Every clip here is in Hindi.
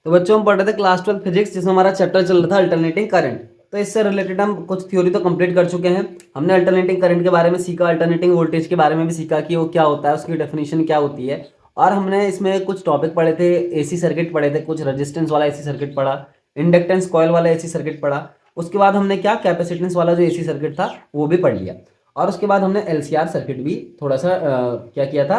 तो बच्चों हम पढ़ रहे थे क्लास 12 फिजिक्स, जिसमें हमारा चैप्टर चल रहा था अल्टरनेटिंग करंट। तो इससे रिलेटेड हम कुछ थ्योरी तो कंप्लीट कर चुके हैं। हमने अल्टरनेटिंग करंट के बारे में सीखा, अल्टरनेटिंग वोल्टेज के बारे में भी सीखा कि वो क्या होता है, उसकी डेफिनेशन क्या होती है। और हमने इसमें कुछ टॉपिक पढ़े थे, एसी सर्किट पढ़े थे, कुछ रेजिस्टेंस वाला एसी सर्किट पढ़ा, इंडक्टेंस कॉयल वाला एसी सर्किट पढ़ा। उसके बाद हमने क्या कैपेसिटेंस वाला जो एसी सर्किट था वो भी पढ़ लिया। और उसके बाद हमने एलसीआर सर्किट भी थोड़ा सा क्या किया था,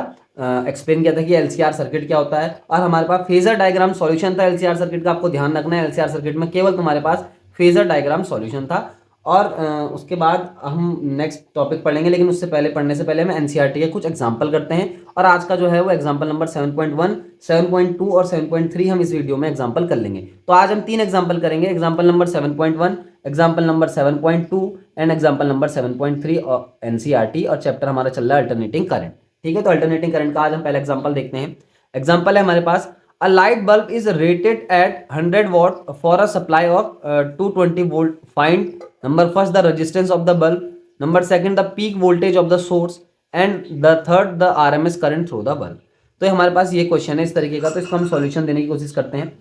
एक्सप्लेन किया था कि एलसीआर सर्किट क्या होता है। और हमारे पास फेजर डायग्राम सॉल्यूशन था एलसीआर सर्किट का। आपको ध्यान रखना है एलसीआर सर्किट में केवल तुम्हारे पास फेजर डायग्राम सॉल्यूशन था। और उसके बाद हम नेक्स्ट टॉपिक पढ़ेंगे, लेकिन उससे पहले पढ़ने से पहले हम एनसीईआरटी के कुछ एग्जांपल करते हैं। और आज का जो है वो एग्जांपल नंबर 7.1, 7.2 और 7.3 हम इस वीडियो में एग्जांपल कर लेंगे। तो आज हम 3 एग्जांपल करेंगे, example number 7.1, example number 7.2 and example number 7.3 और एनसीईआरटी, और चैप्टर हमारा चल रहा है अल्टरनेटिंग करंट। ठीक है, तो अल्टरनेटिंग करंट का आज हम पहला एग्जांपल देखते हैं। एग्जांपल है हमारे पास, a light bulb is rated at 100 watt for a supply of 220 volt. Find number first the resistance of the bulb, number second the peak voltage of the source, and the third the RMS current through the bulb. तो हमारे पास ये क्वेश्चन है इस तरीके का, तो इसको हम सॉल्यूशन देने की कोशिश करते हैं।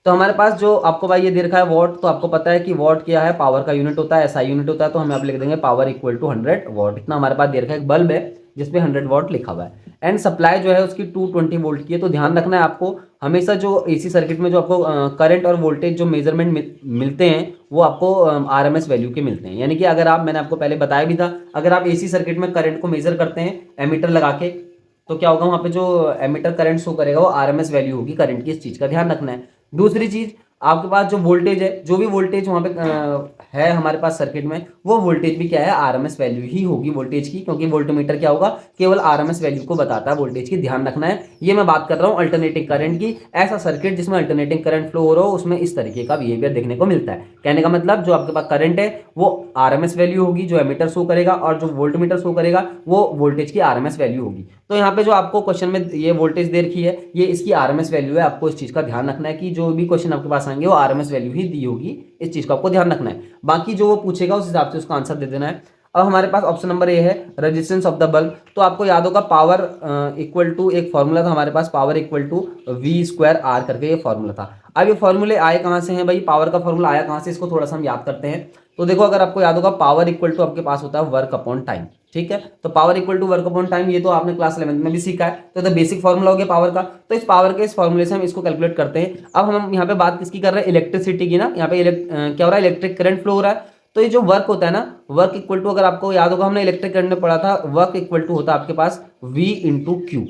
तो हमारे पास जो आपको भाई ये दे रखा है वॉट, तो आपको पता है कि वॉट क्या है, पावर का यूनिट होता है, एसआई यूनिट होता है। तो हम यहाँ पे लिख देंगे पावर इक्वल टू 100 वॉट। इतना हमारे पास दे रखा है, एक बल्ब है जिसपे 100 वॉट लिखा हुआ है, एंड सप्लाई जो है उसकी 220 वोल्ट की है। तो ध्यान रखना है आपको, हमेशा जो एसी सर्किट में जो आपको करंट और वोल्टेज जो मेजरमेंट मिलते हैं वो आपको आरएमएस वैल्यू के मिलते हैं। यानी कि अगर आप, मैंने आपको पहले बताया भी था, अगर आप एसी सर्किट में करंट को मेजर करते हैं एमीटर लगा के, तो क्या होगा, वहाँ पे जो एमीटर करंट शो करेगा वो आरएमएस वैल्यू होगी करंट की। इस चीज़ का ध्यान रखना है। दूसरी चीज़, आपके पास जो वोल्टेज है, जो भी वोल्टेज वहाँ पे है हमारे पास सर्किट में, वो वोल्टेज भी क्या है, आरएमएस वैल्यू ही होगी वोल्टेज की, क्योंकि वोल्टमीटर क्या होगा, केवल आरएमएस वैल्यू को बताता है वोल्टेज की। ध्यान रखना है, ये मैं बात कर रहा हूँ अल्टरनेटिंग करंट की। ऐसा सर्किट जिसमें अल्टरनेटिंग करंट फ्लो हो रहा हो, उसमें इस तरीके का बिहेवियर देखने को मिलता है। कहने का मतलब, जो आपके पास करंट है वो आरएमएस वैल्यू होगी जो एमीटर शो करेगा, और जो वोल्टमीटर शो करेगा वो वोल्टेज की आरएमएस वैल्यू होगी। तो यहाँ पे जो आपको क्वेश्चन में ये वोल्टेज दे रखी है, ये इसकी आरएमएस वैल्यू है। आपको इस चीज़ का ध्यान रखना है कि जो भी क्वेश्चन आपके पास आएंगे वो आरएमएस वैल्यू ही दी होगी। इस चीज़ को आपको ध्यान रखना है। बाकी जो वो पूछेगा उस हिसाब से उसका आंसर दे देना है। अब हमारे पास ऑप्शन नंबर ए है रेजिस्टेंस ऑफ द बल्ब। तो आपको याद होगा पावर इक्वल टू, एक फॉर्मूला था हमारे पास, power equal to V square R करके ये फॉर्मूला था। अब ये फॉर्मूले आए कहाँ से हैं भाई, पावर का फॉर्मूला आया कहाँ से, इसको थोड़ा सा हम याद करते हैं। तो देखो, अगर आपको याद होगा, पावर इक्वल टू आपके पास होता है वर्क अपॉन टाइम। ठीक है, तो power equal to work upon time, ये तो आपने क्लास 11 में भी सीखा है। तो द बेसिक फॉर्मूला हो गया पावर का। तो इस पावर के इस फॉर्मूले से हम इसको कैलकुलेट करते हैं। अब हम यहाँ पे बात किसकी कर रहे हैं, इलेक्ट्रिसिटी की ना। यहाँ पे क्या हो रहा है, इलेक्ट्रिक करंट फ्लो हो रहा है। तो ये जो वर्क होता है ना, वर्क इक्वल टू, अगर आपको याद होगा हमने इलेक्ट्रिक करंट में पढ़ा था, वर्क इक्वल टू होता है आपके पास V इंटू क्यू।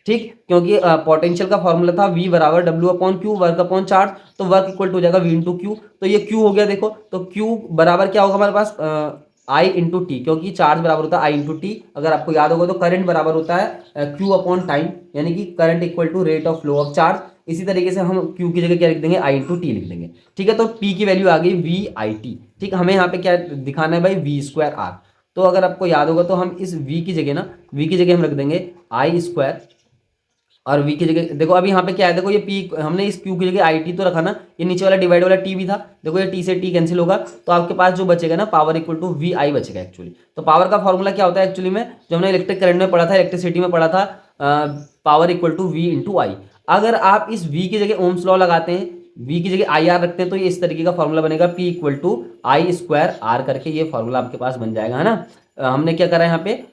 ठीक, क्योंकि पोटेंशियल का फॉर्मूला था V बराबर W upon Q, work upon charge. तो वर्क इक्वल टू हो जाएगा V इंटू क्यू। तो ये Q हो गया। देखो, तो Q बराबर क्या होगा हमारे पास, I इंटू टी, क्योंकि चार्ज बराबर होता है I इंटू टी। अगर आपको याद होगा तो करंट बराबर होता है Q अपॉन टाइम, यानी कि current equal to rate of flow of charge. इसी तरीके से हम Q की जगह क्या लिख देंगे, I इंटू टी लिख देंगे। ठीक है, तो P की वैल्यू आ गई VIT। ठीक, हमें यहाँ पे क्या दिखाना है भाई, V स्क्वायर आर। तो अगर आपको याद होगा तो हम इस V की जगह ना, V की जगह हम रख देंगे I स्क्वायर, और V की जगह देखो, अभी यहाँ पे क्या है, देखो ये P, हमने इस Q की जगह IT तो रखा ना, ये नीचे वाला डिवाइड वाला T भी था। देखो ये T से T कैंसिल होगा, तो आपके पास जो बचेगा ना, पावर इक्वल टू VI बचेगा एक्चुअली। तो पावर का फॉर्मूला क्या होता है एक्चुअली में, जो हमने इलेक्ट्रिक करंट में पढ़ा था, इलेक्ट्रिसिटी में पढ़ा था, power equal to V into I. अगर आप इस V की जगह ओम्स लॉ लगाते हैं, V की जगह IR रखते हैं, तो ये इस तरीके का फॉर्मूला बनेगा, P equal to I square R करके ये फॉर्मूला आपके पास बन जाएगा, है ना। हमने क्या करा है यहाँ पे,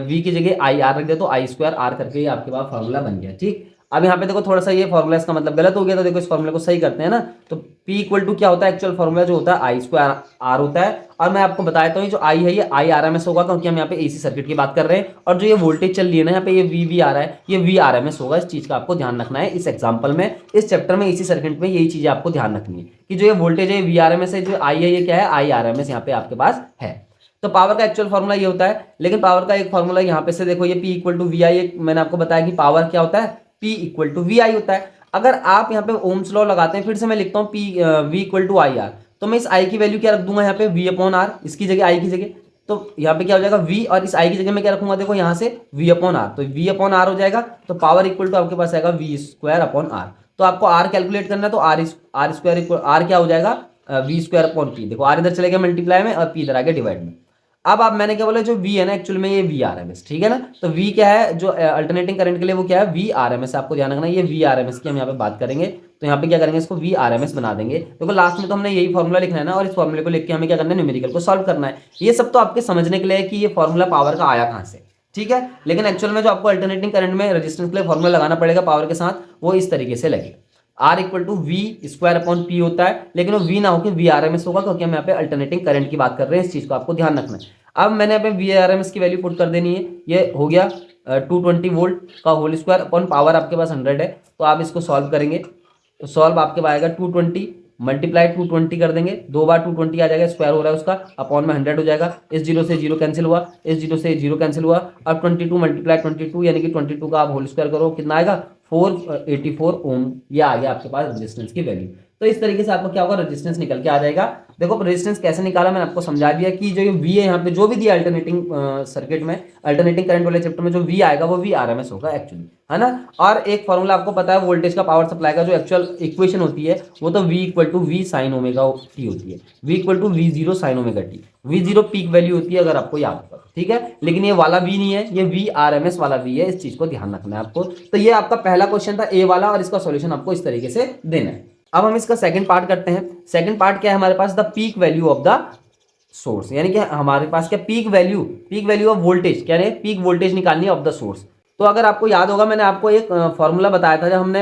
V की जगह IR रख दिया, तो आई स्क्वायर आर करके ये आपके पास फॉर्मूला बन गया। ठीक, अब यहाँ पे देखो थोड़ा सा ये फॉर्मूला इसका मतलब गलत हो गया, तो देखो इस फॉर्मूले को सही करते हैं ना। तो P इक्वल टू क्या होता है, एक्चुअल फॉर्मूला जो होता है आई स्क्वायर आर होता है। और मैं आपको बताता हूँ, जो I है ये आई RMS होगा, क्योंकि हम यहाँ पे AC सर्किट की बात कर रहे हैं। और जो ये वोल्टेज चल रही है ना, यहाँ पे ये VV आ रहा है, ये V RMS होगा। इस चीज़ का आपको ध्यान रखना है। इस एग्जाम्पल में, इस चैप्टर में, AC सर्किट में यही चीज़ें आपको ध्यान रखनी है कि जो ये वोल्टेज है V RMS है, जो I है ये क्या है, आई RMS यहाँ पे आपके पास है। तो पावर का एक्चुअल फॉर्मूला ये होता है। लेकिन पावर का एक फॉर्मूला यहाँ पे से देखो, ये P इक्वल टू वी आई, मैंने आपको बताया कि पावर क्या होता है, P इक्वल टू वी आई होता है। अगर आप यहाँ पे ओम्स लॉ लगाते हैं, फिर से मैं लिखता हूँ V equal to I R, तो मैं इस I की वैल्यू क्या रख दूंगा यहाँ पे, V अपॉन आर, इसकी जगह I की जगह। तो यहाँ पे क्या हो जाएगा V, और इस I की जगह मैं क्या रखूंगा, देखो यहाँ से V अपॉन आर, तो V अपॉन आर हो जाएगा। तो पावर इक्वल टू आपके पास आएगा V स्क्वायर अपॉन आर। तो आपको R कैलकुलेट करना है, तो आर स्क्वायर इक्वल आर क्या हो जाएगा, V स्क्वायर अपॉन पी। देखो R इधर चले गया मल्टीप्लाई में, और P इधर आ गया डिवाइड में। अब आप, मैंने क्या बोला, जो V है ना एक्चुअल में ये V RMS, ठीक है ना। तो V क्या है, जो अल्टरनेटिंग करंट के लिए वो क्या है, V RMS। आपको ध्यान रखना है, ये V RMS की हम यहाँ पे बात करेंगे। तो यहाँ पे क्या करेंगे, इसको वी आर एम एस बना देंगे। देखो लास्ट में तो हमने यही फॉर्मूला लिखना है ना, और इस फॉर्मूले को लिख के हमें क्या करना है, न्यूमेरिकल को सॉल्व करना है। ये सब तो आपके समझने के लिए है कि ये फॉर्मूला पावर का आया कहाँ से, ठीक है। लेकिन एक्चुअल में जो आपको अल्टरनेटिंग करंट में रेजिस्टेंस के लिए फॉर्मूला लगाना पड़ेगा पावर के साथ, वो इस तरीके से लगेगा, R equal to V square upon P होता है, लेकिन वो वी ना होकर वी आर एम एस होगा, क्योंकि हम यहाँ पे अल्टरनेटिंग करंट की बात कर रहे हैं। इस चीज को आपको ध्यान रखना है। अब मैंने यहाँ पे वी आर एम एस की वैल्यू पुट कर देनी है। ये हो गया 220 वोल्ट का होल स्क्वायर अपॉन पावर आपके पास 100 है, तो आप इसको सॉल्व करेंगे तो सॉल्व आपके पास आएगा 220 मल्टीप्लाई 220 कर देंगे, 2 बार 220 आ जाएगा, स्क्वायर हो रहा है उसका, अपॉन में 100 हो जाएगा। इस जीरो से जीरो कैंसिल हुआ, इस जीरो से जीरो कैंसिल हुआ। अब 22 मल्टीप्लाई 22 यानी कि 22 का आप होल स्क्वायर करो, कितना आएगा 484 ओम। ये आ गया आपके पास रेजिस्टेंस की वैल्यू। तो इस तरीके से आपको क्या होगा, रेजिस्टेंस निकल के आ जाएगा। देखो रेजिस्टेंस कैसे निकाला मैंने आपको समझा दिया कि जो ये वी है यहाँ पे जो भी दिया अल्टरनेटिंग सर्किट में, अल्टरनेटिंग करंट वाले चैप्टर में जो वी आएगा वो वी आरएमएस होगा एक्चुअली, है ना। और एक फॉर्मूला आपको पता है वोल्टेज का पावर सप्लाई का, जो एक्चुअल इक्वेशन होती है वो तो V equal to V sine omega T होती है, V equal to V zero sine omega T. V zero peak value होती है अगर आपको याद हो, ठीक है। लेकिन ये वाला वी नहीं है, ये वी आर एम एस वाला वी है, इस चीज को ध्यान रखना है आपको। तो ये आपका पहला क्वेश्चन था ए वाला, और इसका सॉल्यूशन आपको इस तरीके से देना है। अब हम इसका सेकंड पार्ट करते हैं। सेकंड पार्ट क्या है हमारे पास, the peak value of the source, यानी कि हमारे पास क्या पीक वैल्यू ऑफ वोल्टेज, क्या है पीक वोल्टेज निकालनी है ऑफ द सोर्स। तो अगर आपको याद होगा मैंने आपको एक फॉर्मूला बताया था जब हमने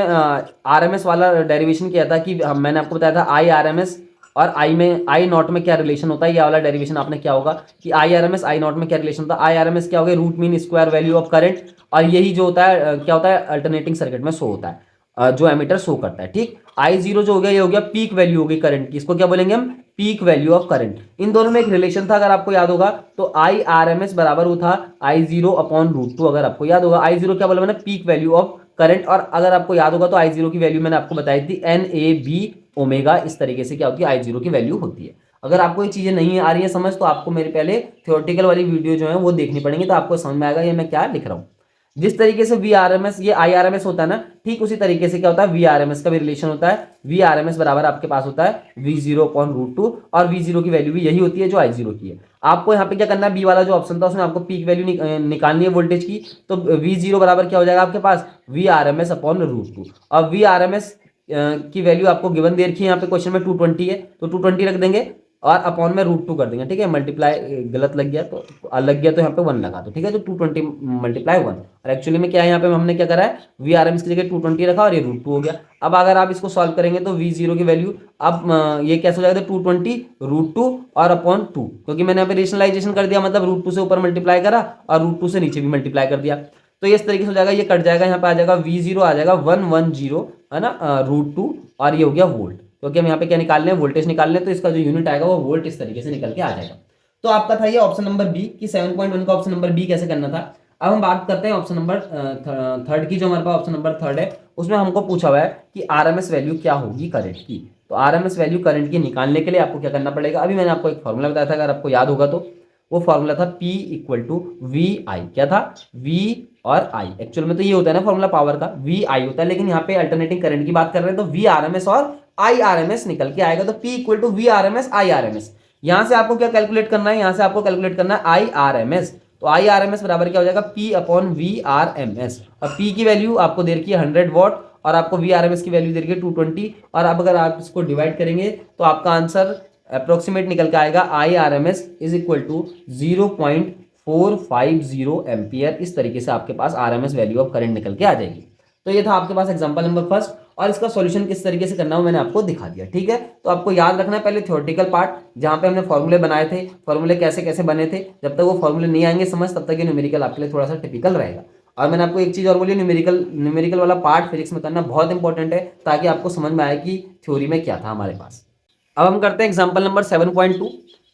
आरएमएस वाला डेरिवेशन किया था, कि मैंने आपको बताया था आई आरएमएस और आई में आई नॉट में क्या रिलेशन होता है। ये वाला डेरिवेशन आपने क्या होगा कि आई आरएमएस आई नॉट में क्या रिलेशन होता है। आई आरएमएस क्या होगा, root mean square value of current, और यही जो होता है क्या होता है अल्टरनेटिंग सर्किट में शो होता है, जो एमीटर शो करता है, ठीक। आई जीरो जो हो गया ये हो गया पीक वैल्यू होगी करंट की, इसको क्या बोलेंगे हम, पीक वैल्यू ऑफ करंट। इन दोनों में एक रिलेशन था अगर आपको याद होगा, तो आई आर एम एस बराबर वो था आई जीरो अपॉन रूट टू। अगर आपको याद होगा आई जीरो क्या बोला मैंने, पीक वैल्यू ऑफ करंट, और अगर आपको याद होगा तो आई जीरो की वैल्यू मैंने आपको बताई थी एन ए बी ओमेगा। इस तरीके से क्या होती है आई जीरो की वैल्यू होती है। अगर आपको ये चीजें नहीं आ रही है समझ, तो आपको मेरे पहले थ्योरेटिकल वाली वीडियो जो है वो देखनी पड़ेंगी, तो आपको समझ में आएगा ये मैं क्या लिख रहा हूँ। जिस तरीके से वी आर एम एस ये आई आर एम एस होता है ना, ठीक उसी तरीके से क्या होता है वी आर एम एस का भी रिलेशन होता है। वी आर एम एस बराबर आपके पास होता है V zero upon root two, और वी जीरो की वैल्यू भी यही होती है जो आई जीरो की है। आपको यहाँ पे क्या करना है, बी वाला जो ऑप्शन था उसमें आपको पीक वैल्यू निकालनी है वोल्टेज की, तो वी जीरो बराबर क्या हो जाएगा आपके पास V R M S upon root two. और वी आर एम एस की वैल्यू आपको गिवन दे रखी है यहाँ पे क्वेश्चन में 220 है, तो 220 रख देंगे और अपॉन में रूट टू कर देंगे, ठीक है। मल्टीप्लाई गलत लग गया तो यहाँ पे 1 लगा दो, ठीक है। तो 220 मल्टीप्लाई 1, और एक्चुअली में क्या है यहाँ पे हमने क्या करा है वी आर एम एस की जगह 220 रखा और ये रूट टू हो गया। अब अगर आप इसको सॉल्व करेंगे तो वी जीरो की वैल्यू अब ये कैसे हो जाएगा, 220 रूट टू और अपॉन 2, क्योंकि मैंने यहाँ पे रेशनलाइजेशन कर दिया, मतलब रूट टू से ऊपर मल्टीप्लाई करा और रूट टू से नीचे भी मल्टीप्लाई कर दिया। तो इस तरीके से हो जाएगा, ये कट जाएगा, यहाँ पे आ जाएगा वी जीरो आ जाएगा 110 है ना रूट टू, और ये हो गया वोल्ट, क्योंकि हम यहाँ पे क्या निकाल रहे हैं वोल्टेज निकाल रहे हैं, तो इसका जो यूनिट आएगा वो वोल्ट इस तरीके से निकल के आ जाएगा। तो आपका था ये ऑप्शन नंबर बी कि 7.1 का ऑप्शन नंबर बी कैसे करना था। अब हम बात करते हैं ऑप्शन नंबर थर्ड की, जो हमारे पास ऑप्शन नंबर थर्ड है उसमें हमको पूछा हुआ है कि आरएमएस वैल्यू क्या होगी करंट की। तो आरएमएस वैल्यू करंट की निकालने के लिए आपको क्या करना पड़ेगा, अभी मैंने आपको एक फॉर्मूला बताया था अगर आपको याद होगा, तो वो फॉर्मूला था P इक्वल टू वी आई। क्या था, V और I। एक्चुअल में तो ये होता है ना फॉर्मूला पावर का, V I होता है, लेकिन यहाँ पे अल्टरनेटिंग करंट की बात कर रहे हैं तो V RMS और I RMS निकल के आएगा। तो P equal to V RMS I RMS। यहां से आपको क्या कैलकुलेट करना है, यहां से आपको कैलकुलेट करना है I RMS। तो I RMS बराबर क्या हो जाएगा P अपॉन V RMS। अब P की वैल्यू आपको दे रखी है 100 वॉट और आपको V RMS की वैल्यू दे रखी है 220, और अब अगर आप इसको डिवाइड करेंगे तो आपका आंसर अप्रोक्सीमेट निकल के आएगा I R M S is equal to 0.450 ampere. इस तरीके से आपके पास R M S value of current निकल के आ जाएगी। तो ये था आपके पास एग्जांपल नंबर फर्स्ट, और इसका सॉल्यूशन किस तरीके से करना हो मैंने आपको दिखा दिया, ठीक है। तो आपको याद रखना है पहले थ्योरेटिकल पार्ट जहां पे हमने फॉर्मूले बनाए थे, फॉर्मूले कैसे कैसे बने थे, जब तक वो फॉर्मूले नहीं आएंगे समझ तब तक ये न्यूमेरिकल आपके लिए थोड़ा सा टिपिकल रहेगा। और मैंने आपको एक चीज और बोली, न्यूमेरिकल वाला पार्ट फिजिक्स में करना बहुत इंपॉर्टेंट है, ताकि आपको समझ में आए कि थ्योरी में क्या था हमारे पास। अब हम करते हैं एग्जांपल नंबर 7.2।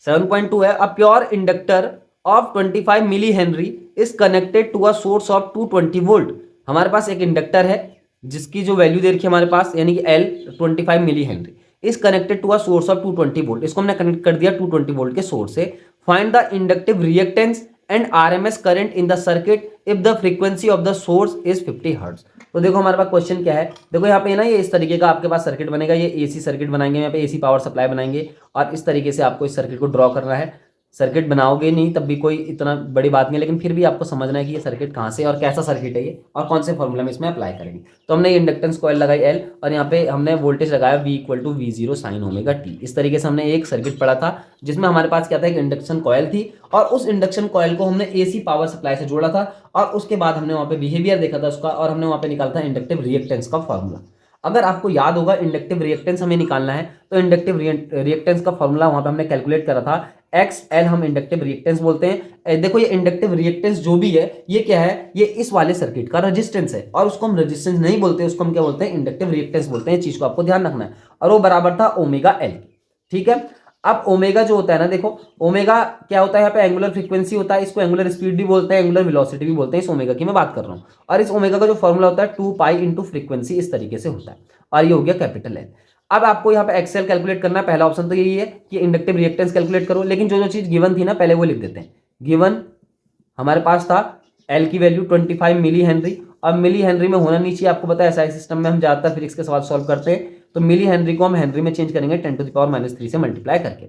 7.2 है, a pure inductor of 25 milli henry is connected to a source of 220 volt. हमारे पास एक इंडक्टर है जिसकी जो वैल्यू दे रखी है हमारे पास, यानी कि L 25 milli henry is connected to a source of 220 volt. इसको हमने कनेक्ट कर दिया 220 वोल्ट के सोर्स से। Find the inductive reactance and RMS current in the circuit if the frequency of the source is 50 hertz. तो देखो हमारे पास क्वेश्चन क्या है, देखो यहाँ पे ना ये इस तरीके का आपके पास सर्किट बनेगा, ये एसी सर्किट बनाएंगे, यहाँ पे एसी पावर सप्लाई बनाएंगे और इस तरीके से आपको इस सर्किट को ड्रॉ करना है। सर्किट बनाओगे नहीं तब भी कोई इतना बड़ी बात नहीं है, लेकिन फिर भी आपको समझना है कि ये सर्किट कहाँ से और कैसा सर्किट है ये और कौन से फॉर्मूला में इसमें अप्लाई करेंगे। तो हमने ये इंडक्टेंस कॉइल लगाई L और यहाँ पे हमने वोल्टेज लगाया V equal to V0 sine omega t। इस तरीके से हमने एक सर्किट पढ़ा था जिसमें हमारे पास क्या था, एक इंडक्शन कॉइल थी और उस इंडक्शन कॉइल को हमने AC पावर सप्लाई से जोड़ा था और उसके बाद हमने वहाँ पे बिहेवियर देखा था उसका और हमने वहाँ पे निकाला था इंडक्टिव रिएक्टेंस का फॉर्मूला। अगर आपको याद होगा इंडक्टिव रिएक्टेंस हमें निकालना है तो इंडक्टिव रिएक्टेंस का फॉर्मूला वहां पे हमने कैलकुलेट करा था XL, हम इंडक्टिव रिएक्टेंस बोलते हैं। देखो ये इंडक्टिव रिएक्टेंस जो भी है ये क्या है, ये इस वाले सर्किट का रेजिस्टेंस है और उसको हम रेजिस्टेंस नहीं बोलते, उसको हम क्या बोलते हैं, इंडक्टिव रिएक्टेंस बोलते हैं। चीज को आपको ध्यान रखना है और वो बराबर था ओमेगा L। ठीक है, अब ओमेगा जो होता है ना, देखो ओमेगा क्या होता है, यहाँ पे एंगुलर फ्रीक्वेंसी होता है, इसको एंगुलर स्पीड भी बोलते हैं, एंगुलर वेलोसिटी भी बोलते हैं। इस ओमेगा की मैं बात कर रहा हूँ और इस ओमेगा का जो फॉर्मूला होता है 2 पाई इंटू फ्रीक्वेंसी, इस तरीके से होता है और ये हो गया कैपिटल L। अब आपको यहाँ पे एक्सेल कैलकुलेट करना है। पहला ऑप्शन तो यही है कि इंडक्टिव रिएक्टेंस कैलकुलेट करो, लेकिन जो जो चीज गिवन थी ना पहले वो लिख देते हैं। गिवन हमारे पास था L की वैल्यू 25 मिली हेनरी। अब मिली हेनरी में होना नहीं चाहिए, आपको पता है SI सिस्टम में हम ज्यादातर फिजिक्स के सवाल सॉल्व करते हैं तो मिली हेनरी को हम हेनरी में चेंज करेंगे 10⁻³ से मल्टीप्लाई करके।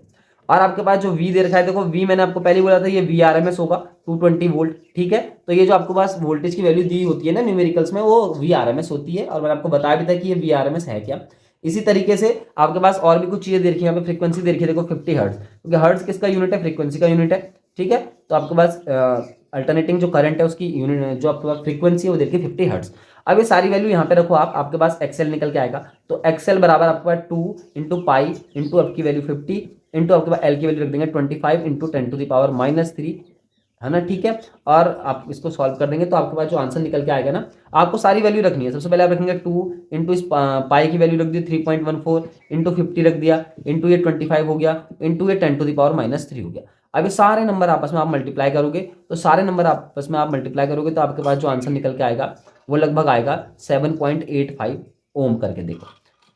और आपके पास जो V दे रखा है, देखो V मैंने आपको पहले बोला था ये VRMS होगा 220 वोल्ट। ठीक है, तो ये जो आपके पास वोल्टेज की वैल्यू दी होती है ना न्यूमेरिकल्स में वो VRMS होती है और मैंने आपको बताया भी था कि ये VRMS है क्या। इसी तरीके से आपके पास और भी कुछ चीजें दे रखी है, यहाँ पे फ्रीक्वेंसी दे रखी है, देखो 50 हर्ट्ज, क्योंकि हर्ट्ज किसका यूनिट है, फ्रीक्वेंसी का यूनिट है। ठीक है, तो आपके पास अल्टरनेटिंग जो करंट है उसकी यूनिट जो आपके पास फ्रीक्वेंसी है वो देखिए 50 हर्ट्ज। अब ये सारी वैल्यू यहाँ पे रखो आप, आपके पास एक्सएल निकल के आएगा। तो एक्सएल बराबर आपके पास 2 इंटू पाई इंटू आपकी वैल्यू 50 इंटू आपके पास एल की वैल्यू रख देंगे 25 इंटू 10⁻³ है ना। ठीक है, और आप इसको सॉल्व कर देंगे तो आपके पास जो आंसर निकल के आएगा ना, आपको सारी वैल्यू रखनी है। सबसे पहले आप रखेंगे 2 इंटू इस पाई की वैल्यू रख दी 3.14 इंटू 50 रख दिया इंटू ये 25 हो गया इंटू ये 10⁻³ हो गया। अब ये सारे नंबर आपस में आप मल्टीप्लाई करोगे तो सारे नंबर आपस में आप मल्टीप्लाई करोगे तो आपके पास जो आंसर निकल के आएगा वो लगभग आएगा 7.85 ओम करके। देखो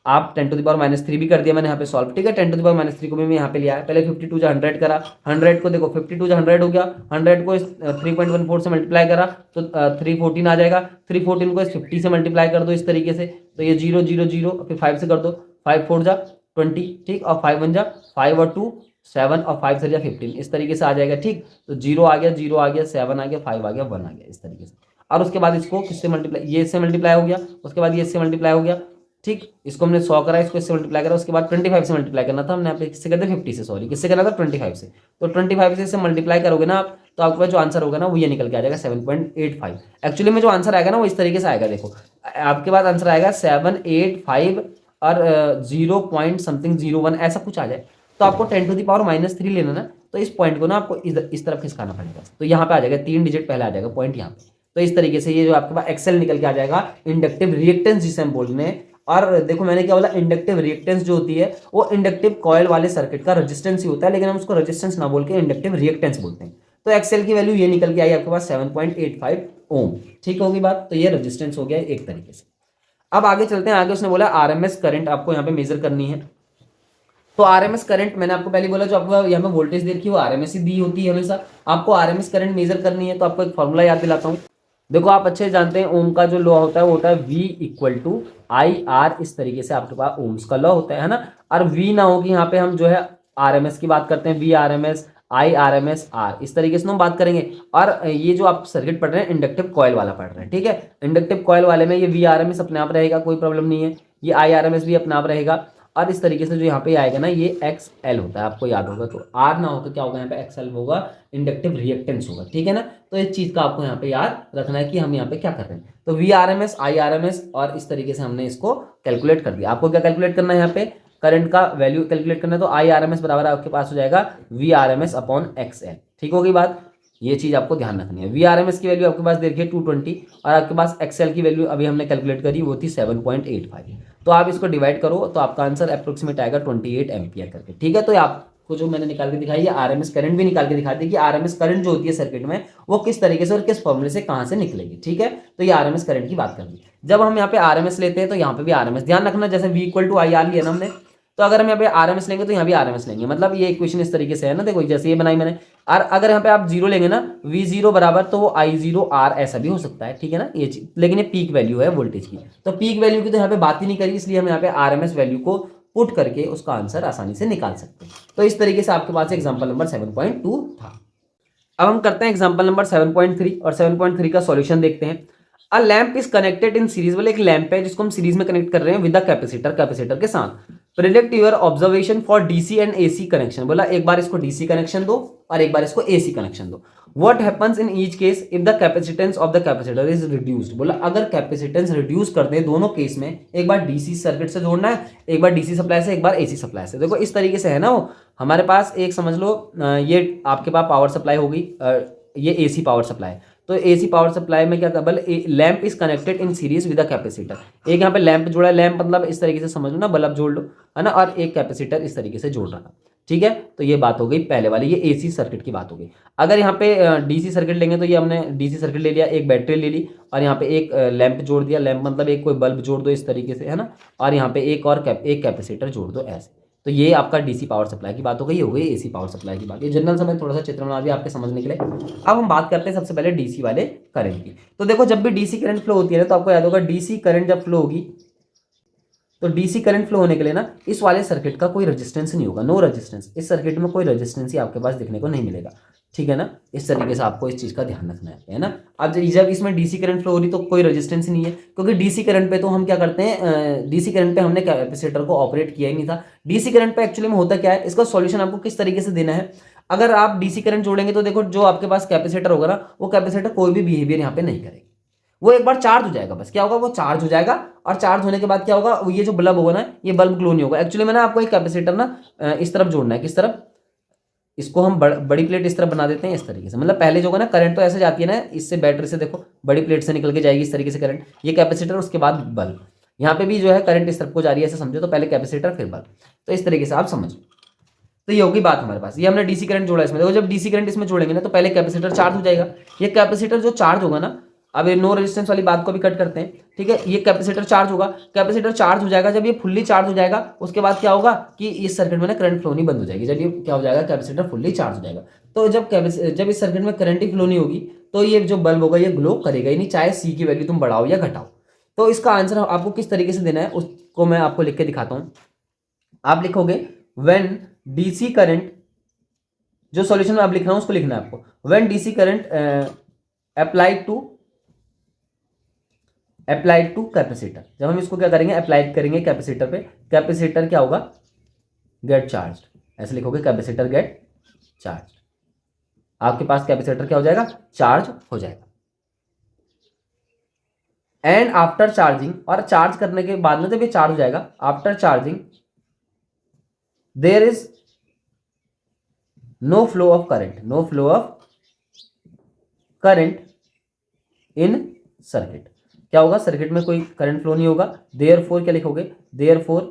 आप 10⁻³ भी कर दिया मैंने यहाँ पे सॉल्व। ठीक है, 10⁻³ को भी मैं यहाँ पे लिया है। पहले 52 जा 100 करा, 100 को देखो 52 जा 100 हो गया, 100 को इस 3.14 से मल्टीप्लाई करा तो 314 आ जाएगा। 314 को इस 50 से मल्टीप्लाई कर दो इस तरीके से, तो ये 0 0 0 फिर 5 से कर दो, 5 4 जा 20, ठीक, और 5 1 जा 5 और 2 7 और 5 से जा 15, इस तरीके से आ जाएगा। ठीक, तो 0 आ गया, 0 आ गया, 7 आ गया, 5 आ गया, 1 आ गया, इस तरीके से। और उसके बाद इसको किससे मल्टीप्लाई, ये इससे मल्टीप्लाई हो गया, उसके बाद ये इससे मल्टीप्लाई हो गया। ठीक, इसको हमने 100 करा, इसको इससे मल्टीप्लाई करा, उसके बाद 25 से मल्टीप्लाई करना था हमने यहाँ पे, किससे करते 50 से, सॉरी किससे करना था 25 से। तो 25 से इससे मल्टीप्लाई करोगे ना आप तो आपके पास जो आंसर होगा ना वो ये निकल के आ जाएगा 7.85। एक्चुअली में जो आंसर आएगा ना वो इस तरीके से आएगा। देखो आपके पास आंसर आएगा 785 और 0 पॉइंट समथिंग 01 ऐसा कुछ आ जाए। तो आपको 10⁻³ लेना ना, तो इस पॉइंट को ना आपको इस तरफ खिसकाना पड़ेगा, तो यहाँ पे आ जाएगा 3 डिजिट पहले आ जाएगा पॉइंट यहाँ पे। तो इस तरीके से ये जो आपके पास एक्सेल निकल के आ जाएगा इंडक्टिव रिएक्टेंस जिसे हम बोल रहे हैं। और देखो मैंने क्या बोला, इंडक्टिव रिएक्टेंस जो होती है वो इंडक्टिव कॉइल वाले सर्किट का रेजिस्टेंस ही होता है, लेकिन हम उसको रेजिस्टेंस ना बोल के इंडक्टिव रिएक्टेंस बोलते हैं। तो एक्सेल की वैल्यू ये निकल के आई आपके पास 7.85 ओम। ठीक होगी बात, तो ये रेजिस्टेंस हो गया एक तरीके से। अब आगे चलते हैं, आगे उसने बोला आरएमएस करंट आपको यहाँ पे मेजर करनी है। तो आरएमएस करंट मैंने आपको पहले बोला जो आपको यहाँ पे वोल्टेज दे रखी है वो आरएमएस ही दी होती है हमेशा। आपको आरएमएस करंट मेजर करनी है तो आपको एक फॉर्मूला याद दिलाता हूँ। देखो आप अच्छे जानते हैं ओम का जो लॉ होता है वो होता है V equal to I R, इस तरीके से आपके पास ओम्स का लॉ होता है ना। और V ना हो कि यहाँ पे हम जो है आरएमएस की बात करते हैं, V RMS आई RMS R, इस तरीके से हम बात करेंगे। और ये जो आप सर्किट पढ़ रहे हैं इंडक्टिव कॉइल वाला पढ़ रहे हैं, ठीक है, इंडक्टिव कॉइल वाले में ये V RMS अपने आप रहेगा, कोई प्रॉब्लम नहीं है, ये आई RMS भी अपने आप रहेगा। और इस तरीके से जो यहाँ पे आएगा ना ये XL होता है, आपको याद होगा। तो R ना होकर क्या होगा यहाँ पे XL होगा, इंडक्टिव रिएक्टेंस होगा, ठीक है ना। तो इस चीज का आपको यहाँ पे याद रखना है कि हम यहाँ पे क्या कर रहे हैं। तो V RMS आई RMS और इस तरीके से हमने इसको कैलकुलेट कर दिया। आपको क्या कैलकुलेट करना है यहाँ पे, करंट का वैल्यू कैलकुलेट करना है। तो आई RMS बराबर आपके पास हो जाएगा V RMS अपॉन XL। ठीक होगी बात, ये चीज आपको ध्यान रखनी है। V RMS की वैल्यू आपके पास देखिए 220 और आपके पास XL की वैल्यू अभी हमने कैलकुलेट करी वो थी 7.85। तो आप इसको डिवाइड करो तो आपका आंसर अप्रोक्सीमेट आएगा 28 एम्पियर करके। ठीक है, तो आपको जो मैंने निकाल के दिखाई है RMS करंट भी निकाल के दिखा दी कि RMS करंट जो होती है सर्किट में वो किस तरीके से और किस फॉर्मूले से कहाँ से निकलेगी। ठीक है, तो ये RMS करंट की बात कर दी। जब हम यहाँ पे RMS लेते हैं तो यहाँ पे भी RMS ध्यान रखना, जैसे V equal to I R लिया ना हमने, तो अगर हम यहाँ पे RMS लेंगे तो यहाँ भी RMS लेंगे। मतलब ये इक्वेशन इस तरीके से है ना, देखो जैसे ये बनाई मैंने। और अगर यहाँ पे आप जीरो लेंगे ना V0 बराबर, तो वो I0 R ऐसा भी हो सकता है, ठीक है ना, ये चीज। लेकिन ये पीक वैल्यू है वोल्टेज की, तो पीक वैल्यू की तो यहाँ पे बात ही नहीं करी, इसलिए हम यहाँ पे RMS वैल्यू को पुट करके उसका आंसर आसानी से निकाल सकते हैं। तो इस तरीके से आपके पास एग्जाम्पल नंबर 7.2 था। अब हम करते हैं एग्जाम्पल नंबर 7.3 और 7.3 का सॉल्यूशन देखते हैं। A lamp is connected in series, बोले एक लैंप है जिसको हम सीरीज में कनेक्ट कर रहे हैं विद द कैपेसिटर, कैपेसिटर के साथ। Predict your observation for DC and AC connection, बोला एक बार इसको डीसी कनेक्शन दो और एक बार इसको एसी कनेक्शन दो। What happens in each case if the capacitance of the capacitor is reduced, बोला अगर कैपेसिटेंस रिड्यूस कर दे दोनों केस में, एक बार डीसी सर्किट से जोड़ना है, एक बार डीसी सप्लाई से, एक बार एसी सप्लाई से। देखो इस तरीके से है ना, वो हमारे पास एक समझ लो ये आपके पास पावर सप्लाई होगी, ये एसी पावर सप्लाई। तो एसी पावर सप्लाई में क्या बल lamp is connected in series with a capacitor, एक यहाँ पे लैंप जोड़ा है, लैंप मतलब इस तरीके से समझ लो ना, बल्ब जोड़ लो है ना, और एक कैपेसिटर इस तरीके से जोड़ रहा। ठीक है, तो ये बात हो गई पहले वाली, ये एसी सर्किट की बात हो गई। अगर यहाँ पे डीसी सर्किट लेंगे तो ये हमने डीसी सर्किट ले लिया, एक बैटरी ले ली और यहाँ पे एक लैंप जोड़ दिया, लैंप मतलब एक कोई बल्ब जोड़ दो इस तरीके से है ना, और यहाँ पे एक और एक कैपेसिटर जोड़ दो ऐसे। तो ये आपका डीसी पावर सप्लाई की बात हो गई एसी पावर सप्लाई की बात। ये जनरल समय थोड़ा सा चित्र बना दिया आपके समझने के लिए। अब हम बात करते हैं सबसे पहले डीसी वाले करंट की। तो देखो जब भी डीसी करंट फ्लो होती है ना, तो आपको याद होगा डीसी करंट जब फ्लो होगी तो डीसी करंट फ्लो होने के लिए ना इस वाले सर्किट का कोई रेजिस्टेंस नहीं होगा, नो रेजिस्टेंस। इस सर्किट में कोई रेजिस्टेंस ही आपके पास देखने को नहीं मिलेगा। ठीक है ना, इस तरीके से आपको इस चीज का ध्यान रखना है ना। अब जब इसमें डीसी करंट फ्लो हो रही तो कोई रेजिस्टेंस नहीं है, क्योंकि डीसी करंट पे तो हम क्या करते हैं, डीसी करंट पे हमने कैपेसिटर को ऑपरेट किया ही नहीं था। डीसी करंट पे एक्चुअली में होता क्या है, इसका सॉल्यूशन आपको किस तरीके से देना है। अगर आप डीसी करंट जोड़ेंगे तो देखो जो आपके पास कैपेसिटर होगा ना, वो कैपेसिटर कोई भी बिहेवियर यहाँ पे नहीं करेगा, वो एक बार चार्ज हो जाएगा। बस क्या होगा, वो चार्ज हो जाएगा और चार्ज होने के बाद क्या होगा, ये जो बल्ब होगा ना, ये बल्ब ग्लो नहीं होगा। एक्चुअली में ना आपको एक कैपेसिटर ना इस तरफ जोड़ना है, किस तरफ, इसको हम बड़ी प्लेट इस तरफ बना देते हैं इस तरीके से। मतलब पहले जो होगा ना करंट तो ऐसे जाती है ना, इससे बैटरी से देखो बड़ी प्लेट से निकल के जाएगी इस तरीके से करंट, ये कैपेसिटर, उसके बाद बल्ब। यहाँ पे भी जो है करंट इस तरफ को जा रही है, ऐसे समझो, तो पहले कैपेसिटर फिर बल्ब। तो इस तरीके से आप समझो। तो ये होगी बात हमारे पास, ये हमने डीसी करंट जोड़ा इसमें। देखो जब डीसी करंट इसमें जोड़ेंगे ना तो पहले कैपेसिटर चार्ज हो जाएगा। ये कैपेसिटर जो चार्ज होगा ना, अब ये नो रेजिस्टेंस वाली बात को भी कट करते हैं। ठीक है, ये कैपेसिटर चार्ज होगा, कैपेसिटर चार्ज हो जाएगा। जब ये फुल्ली चार्ज हो जाएगा उसके बाद क्या होगा कि इस सर्किट में ना करंट फ्लो नहीं बंद हो जाएगी। जब ये क्या हो जाएगा, कैपेसिटर फुल्ली चार्ज हो जाएगा। तो जब इस सर्किट में करंट ही फ्लो नहीं होगी तो ये जो बल्ब होगा ये ग्लो करेगा ही नहीं, चाहे सी की वैल्यू तुम बढ़ाओ या घटाओ। तो इसका आंसर आपको किस तरीके से देना है उसको मैं आपको लिख के दिखाता हूं। आप लिखोगे व्हेन डीसी करंट, जो सॉल्यूशन में आप लिख रहा हूं उसको लिखना है आपको, when DC current applied to capacitor. जब हम इसको क्या करेंगे, अप्लाइड करेंगे कैपेसिटर पे, कैपेसिटर क्या होगा, गेट चार्ज। ऐसे लिखोगे कैपेसिटर गेट चार्ज, आपके पास कैपेसिटर क्या हो जाएगा, चार्ज हो जाएगा। एंड आफ्टर चार्जिंग, और चार्ज करने के बाद में जब ये चार्ज हो जाएगा, after charging there is no flow of current, no flow of current in circuit. क्या होगा, सर्किट में कोई करंट फ्लो नहीं होगा। देयरफॉर क्या लिखोगे, therefore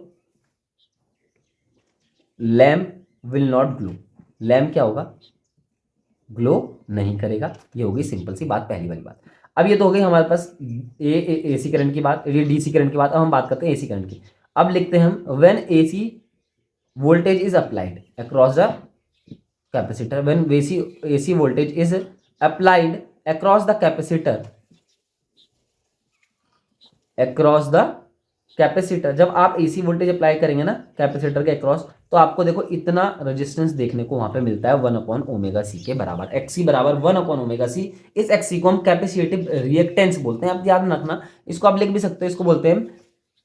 lamp will not glow, lamp क्या होगा, ग्लो नहीं करेगा। ये होगी सिंपल सी बात, पहली वाली बात। अब ये तो हो गई हमारे पास एसी करंट की बात, ये डीसी करंट की बात। अब हम बात करते हैं एसी करंट की। अब लिखते हैं हम when AC voltage is applied across the capacitor, when AC voltage is applied across the capacitor, across the capacitor. जब आप एसी वोल्टेज अप्लाई करेंगे ना कैपेसिटर के अक्रॉस, तो आपको देखो इतना रेजिस्टेंस देखने को वहां पे मिलता है 1/ω/c के बराबर, XC बराबर 1/ω/c। इस XC को हम कैपेसिटिव रिएक्टेंस बोलते हैं। आप याद रखना, इसको आप लिख भी सकते हो, इसको बोलते हैं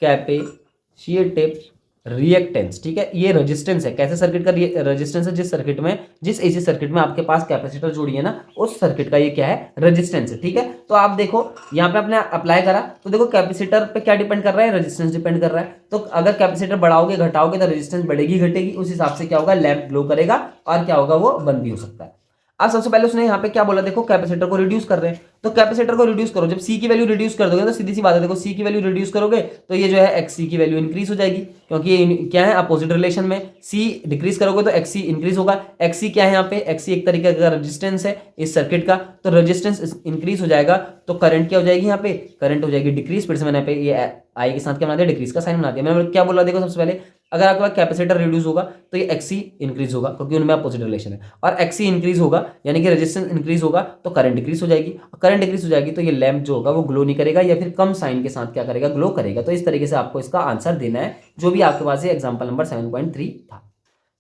कैपेसिटिव रिएक्टेंस। ठीक है, ये रेजिस्टेंस है, कैसे सर्किट का रेजिस्टेंस है, जिस सर्किट में, जिस एसी सर्किट में आपके पास कैपेसिटर जोड़ी है ना, उस सर्किट का ये क्या है, रेजिस्टेंस है। ठीक है, तो आप देखो यहाँ पे आपने अप्लाई करा तो देखो कैपेसिटर पे क्या डिपेंड कर रहा है, रेजिस्टेंस डिपेंड कर रहा है। तो अगर कैपेसिटर बढ़ाओगे घटाओगे तो रेजिस्टेंस बढ़ेगी घटेगी, उस हिसाब से क्या होगा, लैंप ग्लो करेगा और क्या होगा, वो बंद भी हो सकता है। अब सबसे पहले उसने यहाँ पे क्या बोला, देखो कैपेसिटर को रिड्यूस कर रहे हैं, तो कैपेसिटर को रिड्यूस करो। जब सी की वैल्यू रिड्यूस कर दोगे तो सीधी सी बात है, देखो सी की वैल्यू रिड्यूस करोगे तो ये जो है एक्सी की वैल्यू इंक्रीज हो जाएगी, क्योंकि ये क्या है, अपोजिट रिलेशन में। सी डिक्रीज करोगे तो एक्सी इंक्रीज होगा। एक्सी क्या है यहाँ पे, एक्सी एक तरीके का रेजिस्टेंस है इस सर्किट का, तो रेजिस्टेंस इंक्रीज हो जाएगा तो करंट क्या हो जाएगी, यहाँ पे करंट हो जाएगी डिक्रीज। फिर से मैंने यहाँ पे ये आई के साथ क्या बना दिया, डिक्रीज का साइन बना दिया। मैंने क्या बोला, देखो सबसे पहले अगर आपके पास कैपेसिटर रिड्यूस होगा तो ये एक्सी इंक्रीज होगा, क्योंकि उनमें अपोजिट रिलेशन है। और एक्सी इंक्रीज होगा यानी कि रेजिस्टेंस इंक्रीज होगा तो करंट डिक्रीज हो जाएगी, और करंट डिक्रीज हो जाएगी तो ये लैंप जो होगा वो ग्लो नहीं करेगा, या फिर कम साइन के साथ क्या करेगा, ग्लो करेगा। तो इस तरीके से आपको इसका आंसर देना है, जो भी आपके पास एग्जाम्पल नंबर 7.3 था।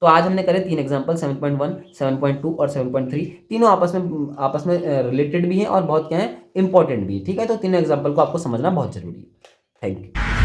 तो आज हमने करे 3 एग्जाम्पल 7.1, 7.2 और 7.3। तीनों आपस में रिलेटेड भी हैं और बहुत क्या है, इंपॉर्टेंट भी है। ठीक है, तो तीनों एग्जाम्पल को आपको समझना बहुत जरूरी है। Thank you.